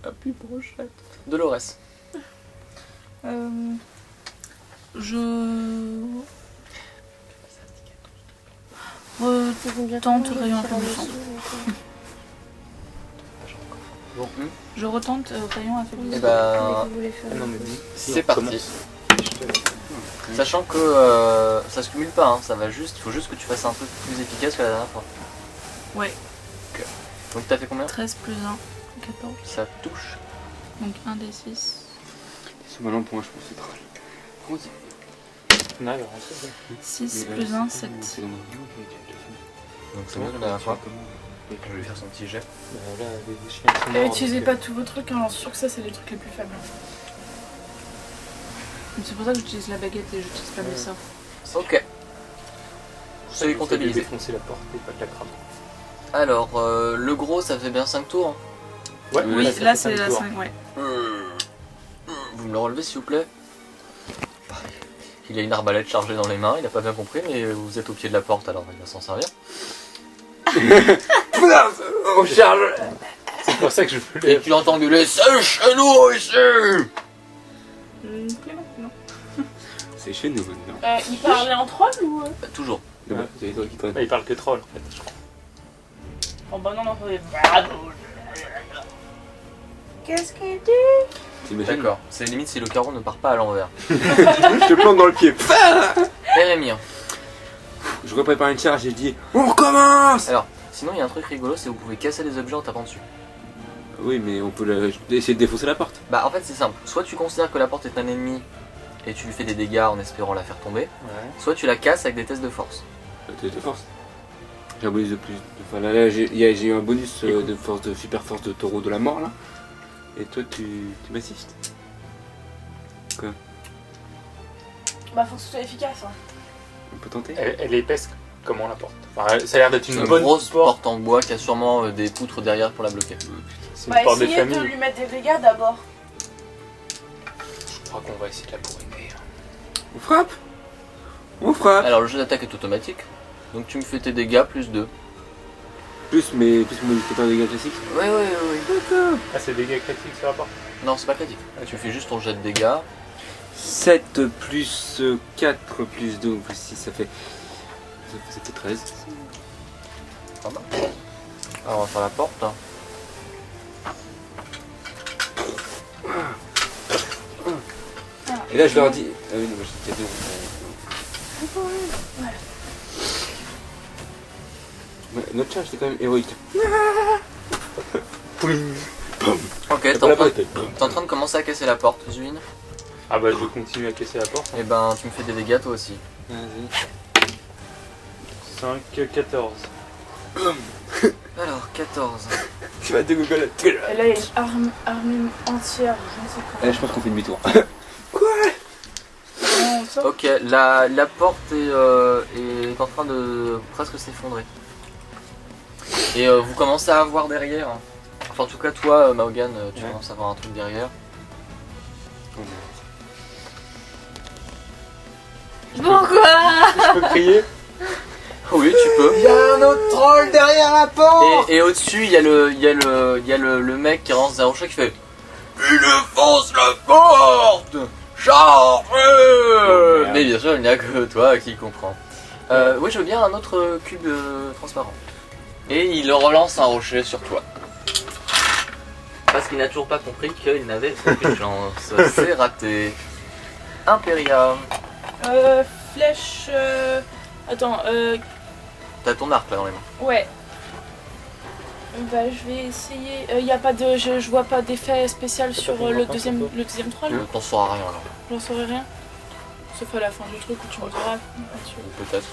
Appuie brochette. Dolores. Je retente rayon affaiblissant. Bon. Je retente rayon Et affaiblissant. bah, Non, mais c'est parti. Sachant que ça se cumule pas, hein, ça va juste, il faut juste que tu fasses un peu plus efficace que la dernière fois. Ouais. Donc t'as fait combien? 13 plus 1, 14. Ça touche. Donc 1 des 6. C'est malin pour moi, je pense que c'est trop. Comment c'est? Non, il va rentrer. 6 plus 1, 7. C'est dans mon vidéo que tu as déjà fait. Donc c'est mieux que la dernière fois. Je vais lui faire son petit jet. Là, les chiens sont morts. Utilisez pas tous vos trucs, hein. Sûr que ça c'est les trucs les plus faibles. C'est pour ça que j'utilise la baguette et j'utilise pas mes sorts. Ok. Je vais comptabiliser. Défoncer la porte et pas que la crame. Alors, le gros ça fait bien 5 tours. Ouais, Oui, ça là fait c'est cinq la tours. 5, ouais. Vous me le relevez s'il vous plaît. Il a une arbalète chargée dans les mains, il a pas bien compris, mais vous êtes au pied de la porte alors il va s'en servir. On charge. C'est pour ça que je peux Et tu entends gueuler, c'est chez nous ici! Non. C'est chez nous maintenant. Ils parlaient en troll ou Bah, toujours. C'est toi qui parles. Il parle que troll en fait, je crois. Oh bah non, on entendait. Qu'est-ce qu'il dit? T'imagines? D'accord, c'est limite si le carreau ne part pas à l'envers. Je te plante dans le pied. Et Rémi. Je reprépare une charge et je dis on recommence. Alors, sinon il y a un truc rigolo, c'est que vous pouvez casser les objets en tapant dessus. Oui, mais on peut essayer de défoncer la porte. Bah en fait c'est simple, soit tu considères que la porte est un ennemi et tu lui fais des dégâts en espérant la faire tomber, Ouais. soit tu la casses avec des tests de force. Test de force. J'ai un bonus de plus. Enfin là j'ai eu un bonus de force, de super force de taureau de la mort là. Et toi tu m'assistes. Bah faut que ce soit efficace. Hein. On peut tenter. Elle est épaisse comment la porte? Enfin, ça a l'air d'être C'est une une bonne grosse porte en bois qui a sûrement des poutres derrière pour la bloquer. C'est Bah une porte de essayez de famille. lui mettre des dégâts d'abord. Je crois qu'on va essayer de la bourriner. On frappe. On frappe. Alors le jeu d'attaque est automatique, donc tu me fais tes dégâts plus 2. Plus mon modificateur de dégâts classique. Ouais. D'accord. Ah, c'est dégâts critiques sur la porte? Non c'est pas critique, tu fais juste ton jet de dégâts. 7 plus 4 plus 2 plus 6 ça fait 13. Pas mal. Alors on va faire la porte. Hein. Et là je leur dis. Ah oui non mais j'étais bien. Ouais, notre charge c'était quand même héroïque. Ok, t'es en train de commencer à casser la porte, Zuin. Ah bah je vais continuer à casser la porte. Et ben tu me fais des dégâts toi aussi. Vas-y. 5, 14. Alors 14. Tu vas te Google. Et là il y a une arme entière, je ne sais pas. Je pense qu'on fait demi-tour. Non, ça. Ok, la porte est en train de presque s'effondrer. Et vous commencez à voir derrière. Enfin en tout cas toi Maogan, tu Ouais. commences à voir un truc derrière. Pourquoi? Je peux crier? Oui tu peux. Il y a un autre troll derrière la porte. Et au-dessus il y a le mec qui lance un rocher qui fait il défonce la porte. Charge. merde. Mais bien sûr il n'y a que toi qui comprends. Oui je veux bien un autre cube transparent. Et il relance un rocher sur toi. Parce qu'il n'a toujours pas compris qu'il n'avait aucune chance. C'est raté. Imperia. Flèche. Attends, T'as ton arc là dans les mains. ouais. Bah je vais essayer. Y a pas de. Je vois pas d'effet spécial sur pas le fait deuxième longtemps, troll. T'en sauras rien là. J'en saurais rien. Sauf à la fin du truc où tu me diras. Peut-être.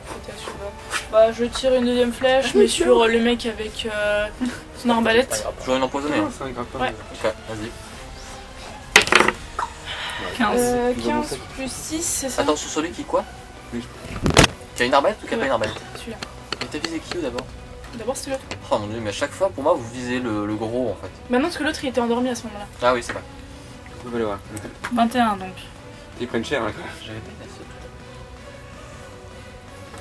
Peut-être, je sais pas. Bah je tire une deuxième flèche, mais sur le mec avec son arbalète. Toujours une empoisonnée. Hein. C'est un grappin. Ouais. Ok, vas-y. 15. 15 plus 6, c'est ça? Attends, sur celui qui quoi? Oui. Qui a une arbalète ou qui a pas Ouais. une arbalète? Celui-là. Et t'as visé qui d'abord? D'abord c'était l'autre. Oh mon dieu, mais à chaque fois pour moi vous visez le gros en fait. Maintenant parce que l'autre il était endormi à ce moment-là. Ah oui, c'est vrai. On va le voir. 21 donc. Ils prennent cher là quoi. J'avais pas cassé.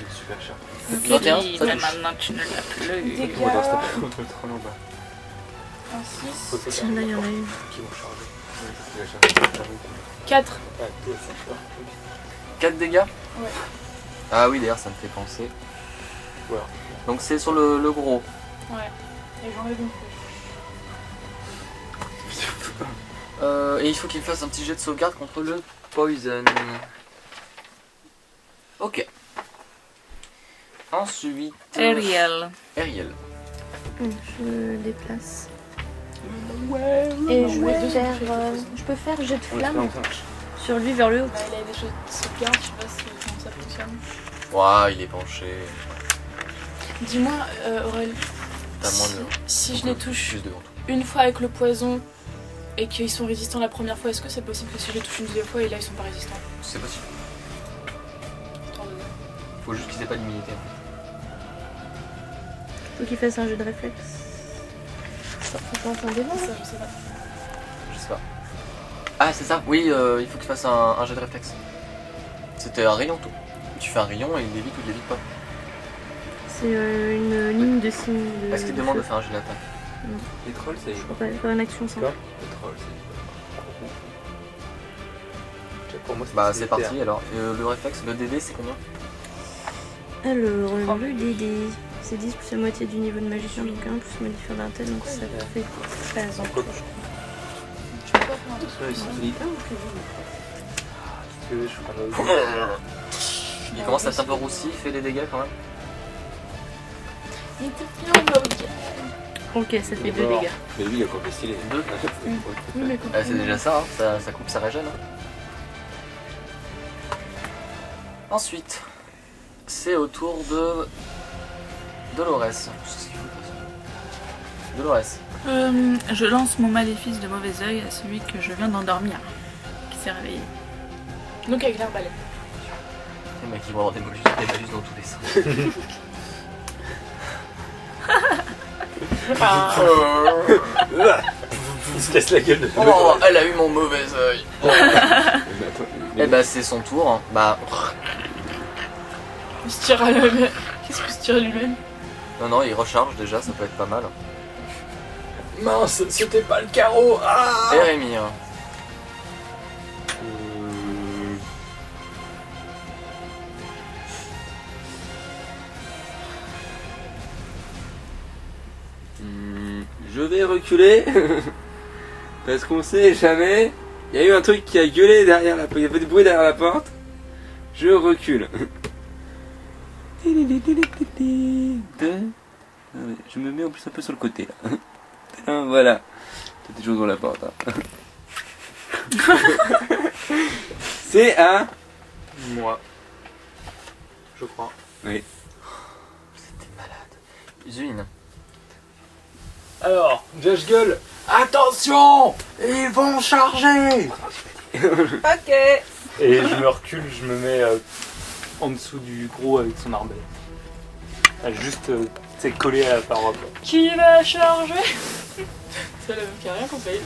Il est super cher. Ok, 21, Oui, ça mais touche. maintenant tu ne l'as plus. Dégâts. On va dans ce troll en bas. Un 6. Faut que ça Tiens, là, il y en a une. qui vont charger. Il va chercher. 4. Ah, toi aussi, tu vois. 4 dégâts. Ouais. Ah oui, d'ailleurs, ça me fait penser. Voilà. Donc c'est sur le gros. Ouais. Et j'enlève une flèche. Et il faut qu'il me fasse un petit jet de sauvegarde contre le poison. Ok. Ensuite... Ariel. Ariel. Je déplace. Ouais. Et je Ouais, vais deux faire. objets, Je peux faire jet de On va flamme faire ça. sur lui vers le haut. Bah, il a des choses de sauvegarde, je sais pas comment ça fonctionne. Ouah, il est penché. Dis-moi, Aurel, T'as moins de... si je les touche Plus devant tout. une fois avec le poison et qu'ils sont résistants la première fois, est-ce que c'est possible que si je les touche une deuxième fois et là ils sont pas résistants? C'est possible. Histoire de- Faut juste qu'ils aient pas d'immunité. Faut qu'il fasse un jeu de réflexe. Ça lance un démon. Ça, je sais pas. Je sais pas. Ah, c'est ça. Oui, il faut qu'il fasse un jet de réflexe. C'était un rayon tout. Tu fais un rayon et il évite ou il évite pas. C'est une ligne de signe. De Est-ce qu'il demande de faire un jet d'attaque? Les trolls, c'est. Je crois pas, faire une action simple. Quoi Les trolls, c'est. Pour moi, Bah c'est parti alors. Le réflexe, le DD c'est combien? Alors, le DD, c'est 10 plus la moitié du niveau de magicien, donc 1 plus modifier d'un tel, donc ça fait 13 en tout. Tu peux pas faire un truc. Ils sont solitaires ou Je prends un Il commence à être un peu roussi, il fait des dégâts quand même. Il était bien, bah ok. Ok, ça fait 2 D'abord. dégâts. Mais lui, il a encore fait stylé. Deux. Oui, mais quand C'est déjà ça, hein. Ça coupe, ça régène. Hein. Ensuite, c'est au tour de Dolores. Dolores. Je lance mon maléfice de mauvais œil à celui que je viens d'endormir, qui s'est réveillé. Donc avec l'arbalète. Les mecs ils vont avoir des malus dans tous les sens. Il se casse la gueule de Oh, elle a eu mon mauvais œil. Et bah c'est son tour. Hein. Bah Il se tire à lui-même. Qu'est-ce qu'il se tire à lui-même? non, il recharge déjà, ça peut être pas mal. Mince, c'était pas le carreau. Ah Et Rémi. Hein. Je vais reculer parce qu'on sait jamais. Il y a eu un truc qui a gueulé derrière la porte. Il y avait du bruit derrière la porte. Je recule. Je me mets en plus un peu sur le côté là. Voilà. T'as des choses dans la porte. Hein. C'est un. Moi. Je crois. Oui. Zuine. Alors, déjà je gueule. Attention, ils vont charger. Ok. Et je me recule, je me mets en dessous du gros avec son arbalète. Juste, c'est collé à la paroi. Quoi. Qui va charger? C'est la meuf qui a rien compris.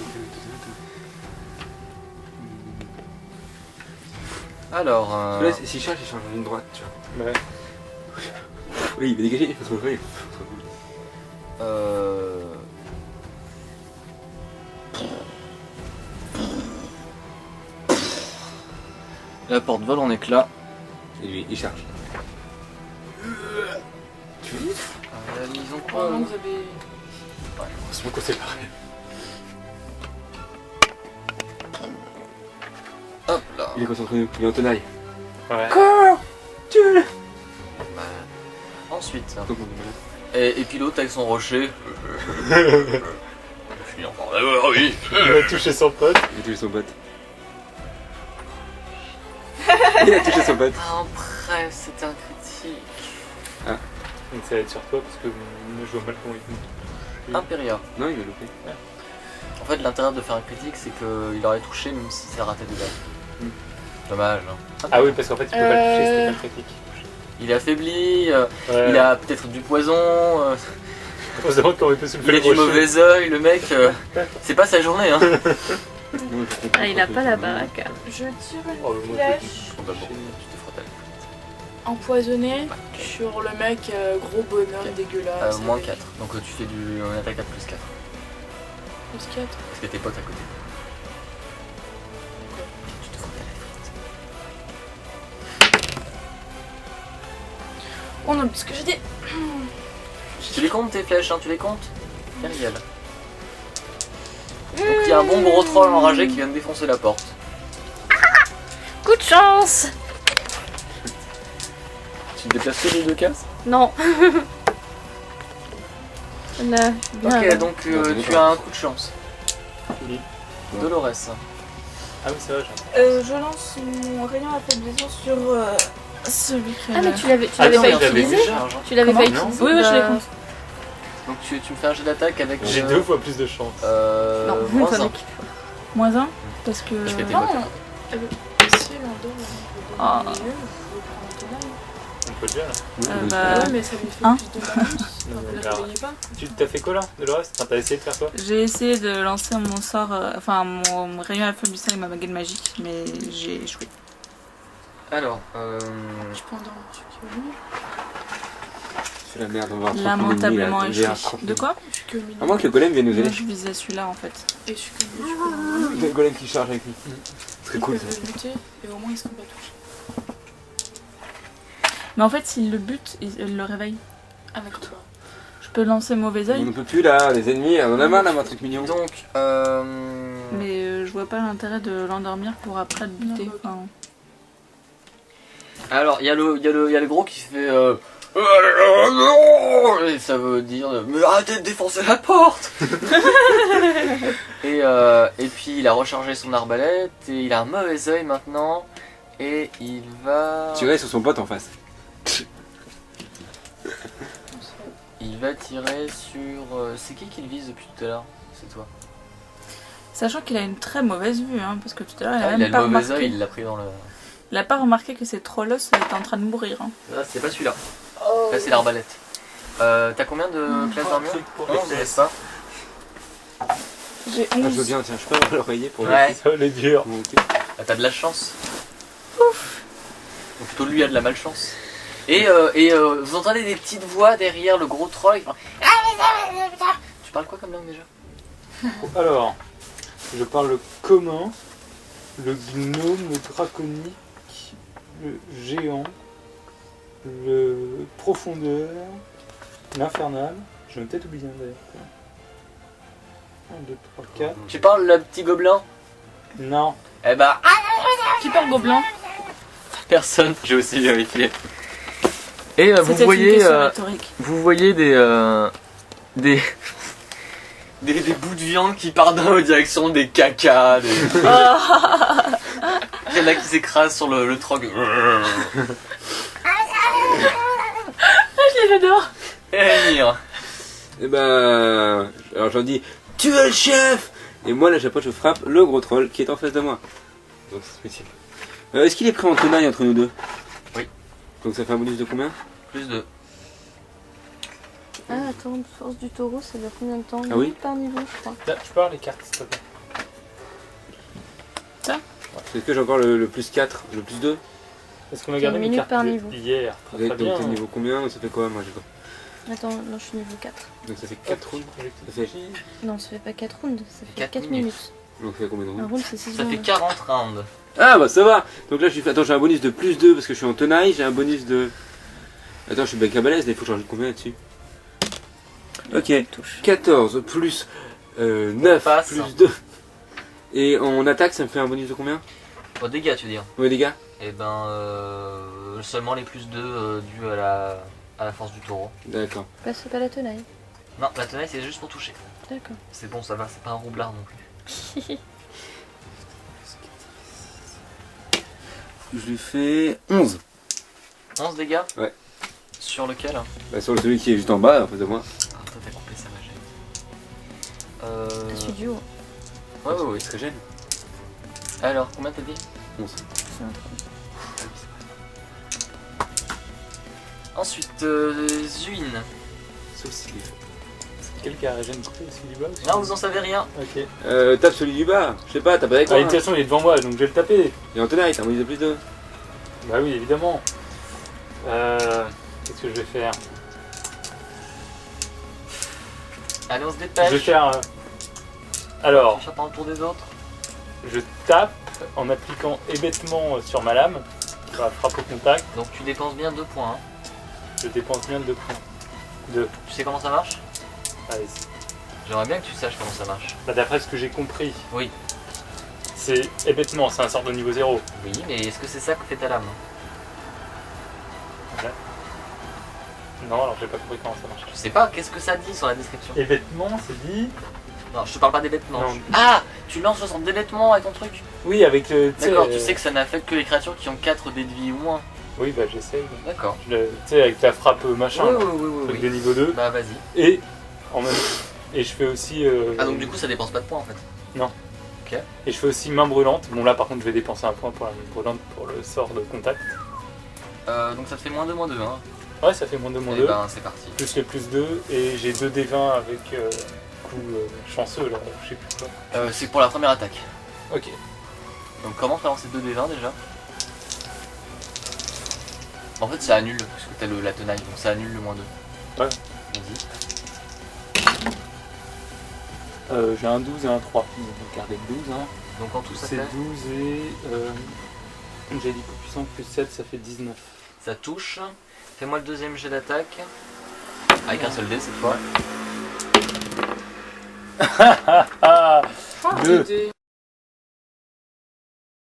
Alors. Là, s'il charge, il change en ligne droite, tu vois. Ouais. Oui, il va dégager, il faut se retrouver. La porte vole en éclats. Et lui, il charge. Ils ont Pour quoi le moment, vous avez. C'est mon côté pareil. Hop là. Il est concentré, il est en tenaille. Ouais. Bah, ensuite. Donc, Et puis l'autre avec son rocher. Je finis encore d'abord, oui. Il a touché son pote. il a touché son pote. Il a touché son pote. Après, c'était un critique. Donc ça va être sur toi parce que moi je vois mal comment il fait. Impéria. Non, il a loupé. En fait, l'intérêt de faire un critique, c'est qu'il aurait touché même si c'est raté de base. Dommage. Hein. Ah oui, parce qu'en fait il peut pas le toucher, c'était pas le critique. Il est affaibli, Ouais. il a peut-être du poison, On se demande comment il peut se il lever a le du rocher. mauvais œil, le mec. C'est pas sa journée, hein. Non, je comprends Ah, il a pas la que- baraque. Je tire Oh, une moi, je flèche dis- Probablement. Tu te frottes avec. empoisonnée sur le mec gros bonhomme Ok. dégueulasse. Moins avec- 4. Donc tu fais une attaque à plus 4. Plus 4. Parce que tes potes à côté. Tu te fous de la On oublie ce que j'ai dit. Tu les comptes tes flèches, hein, tu les comptes Ariel. Donc il y a un bon gros troll enragé qui vient de défoncer la porte. Coup de chance. Tu te déplaces que les 2 cases? Non. Là, bien, Ok, là. donc tu as un coup de chance. Philippe. Dolores. Ah oui, c'est vrai, j'ai Je lance mon rayon affaiblissant sur celui qui Ah mais tu l'avais Ah pas non, je l'avais utilisé. déjà. Tu l'avais pas Comment utilisé. Oui, oui, je l'ai Bah, compté. Donc tu me fais un jet d'attaque avec. J'ai 2 fois plus de chance. Non, moins pas un. avec. Moins 1 parce que. Je fais tes Non, bottes. si l'endort, Ah. on peut prendre un tenaille. On peut déjà là. bah, Ouais, mais ça lui fait Hein plus de bonus. Non, Vous mais la alors, voyez pas? Tu t'as fait quoi là de le reste? Enfin, t'as essayé de faire quoi? J'ai essayé de lancer mon sort, enfin mon rayon affaiblissant avec ma baguette magique, mais j'ai échoué. Alors, Je peux endormir celui qui est au milieu. C'est la merde, on va Lamentablement échoué. De quoi? Je suis que au milieu. À moins que le golem vienne nous Moi aider. je visais celui-là en fait. Et je suis que au milieu, je peux l'endormir. Le golem qui charge avec lui. Ce serait Il cool peut ça. le buter et au moins il sera pas touché. Mais en fait s'il le bute, il le réveille. Avec toi. Je peux lancer mauvais On oeil, ne peut plus là, les ennemis, on en a marre d'avoir un truc mignon. donc, mais je vois pas l'intérêt de l'endormir pour après le buter. Non, bah, Enfin, alors il y a le gros qui fait. Et ça veut dire mais arrêtez de défoncer la porte. et puis il a rechargé son arbalète et il a un mauvais œil maintenant et il va Tirer sur son pote en face. il va tirer sur c'est qui le vise depuis tout à l'heure? C'est toi. sachant qu'il a une très mauvaise vue, hein, parce que tout à l'heure il a Ah, il a même le pas mauvais remarqué. œil, il l'a pris dans le. Il a pas remarqué que ces trolls est en train de mourir. Hein. Ah, c'est pas celui-là. Là c'est l'arbalète. T'as combien de classes d'armure? 11, n'est-ce pas? J'ai Ah, je veux 11. bien, tiens, je peux avoir l'oreiller pour Ouais. Ça, les durs. Bon, ok. Ah, t'as de la chance. Ou plutôt lui a de la malchance. Et vous entendez des petites voix derrière le gros troll qui font... Tu parles quoi comme langue déjà? Alors, je parle le commun, le gnome, le draconique, le géant, le profondeur, l'infernal. J'en ai peut-être oublié un d'ailleurs. 1, 2, 3, 4. Tu parles le petit gobelin? Non. Eh bah, Qui parle gobelin? personne. J'ai aussi vérifié. Et vous C'était une voyez, question rhétorique. vous voyez des bouts de viande qui partent dans la direction des cacas. Il y en a qui s'écrasent sur le trog. Je les adore. Et Mire. Et ben, alors j'en dis, tu es le chef. Et moi là j'approche, je frappe le gros troll qui est en face de moi. Donc c'est spécial. Est-ce qu'il est pris en tenaille entre nous deux? Oui. Donc ça fait un bonus de combien? Plus de. Ah attends, force du taureau, ça dure combien de temps? Ah oui. Par niveau, je crois. Là, tu peux avoir les cartes, s'il te plaît. Est-ce que j'ai encore le plus 4, le plus 2? Est-ce qu'on a C'est gardé une mes minute cartes par niveau. d'hier? Vous Très êtes bien. donc au niveau combien? Donc ça fait quoi moi j'ai pas. Attends, non, je suis niveau 4. Donc ça fait 4 rounds. Ça fait... Non, ça fait pas 4 rounds, ça fait 4 4 minutes. minutes. Donc ça fait combien de Un rounds? round, c'est 6 Ça fait secondes. 40 rounds. Ah bah ça va. Donc là je suis... Attends, j'ai un bonus de plus 2 parce que je suis en tenaille, j'ai un bonus de... Attends, je suis bec à balèze, il faut que je rajoute combien là-dessus? Ok, 14 plus 9 passe. plus 2. Et en attaque ça me fait un bonus de combien? Au dégâts, tu veux dire? Ouais les gars. Et ben, seulement les plus 2 dus à la force du taureau. D'accord. C'est pas la tenaille. Non, la tenaille c'est juste pour toucher. D'accord. C'est bon, ça va, c'est pas un roublard non plus. Je lui fais 11. 11 dégâts? Ouais. Sur lequel? Bah, sur celui qui est juste en bas, en face de moi. Ah, toi t'as coupé ça, Je suis du haut. Ouais, ouais, ouais. Il serait gêne. Alors, combien t'as dit? 11. C'est un truc. Ensuite, Zuin. Sauf s'il est... Quel qui a gêne coupé, celui du bas aussi? Non, vous en savez rien. Ok. Tape celui du bas. Je sais pas, t'as pas avec Ah, quoi de toute façon, il est devant moi, donc je vais le taper. Et en tenaille, t'as un bonus de plus 2. Bah oui, évidemment. Qu'est-ce que je vais faire? Allez, on se Je vais dépêche. faire Alors, Tu cherches par le tour des autres. je tape en appliquant hébétement sur ma lame. Ça va frappe au contact. Donc tu dépenses bien 2 points. Hein. Je dépense bien 2 points. 2. Tu sais comment ça marche? Allez. J'aimerais bien que tu saches comment ça marche. Bah, d'après ce que j'ai compris, Oui. c'est hébétement, c'est un sort de niveau 0. Oui, mais est-ce que c'est ça que fait ta lame? Non, alors j'ai pas compris comment ça marche. Je sais pas, qu'est-ce que ça dit sur la description? Hébétement, c'est dit. Non, je te parle pas des vêtements. Non. Ah, tu lances 60 des vêtements avec ton truc. Oui, avec le. D'accord, tu sais que ça n'affecte que les créatures qui ont 4 dés de vie ou moins. Oui, bah j'essaye. D'accord. Tu sais, avec ta frappe machin, Oui, là, oui, oui, oui, truc oui. de niveau 2. Bah vas-y. Et en même et je fais aussi. Ah donc du coup ça dépense pas de points en fait. Et je fais aussi main brûlante. Bon là par contre je vais dépenser un point pour la main brûlante pour le sort de contact. Donc ça te fait -2, -2 hein. Ouais, ça fait -2, Et -2. ben c'est parti. Plus le +2 et j'ai 2 D20 avec coup chanceux là, je sais plus quoi. C'est pour la première attaque. Ok. Donc comment tu lancer 2 D20 déjà? En fait ça annule, parce que t'as la tenaille, donc ça annule le -2. Ouais. Vas-y. J'ai un 12 et un 3. Donc regardez le 12 hein. Donc en tout ça C'est fait... 12 et j'ai dit coup puissant plus 7, ça fait 19. Ça touche. Fais-moi le deuxième jet d'attaque. Avec un seul dé cette fois. Ah Oh, Deux. des dés.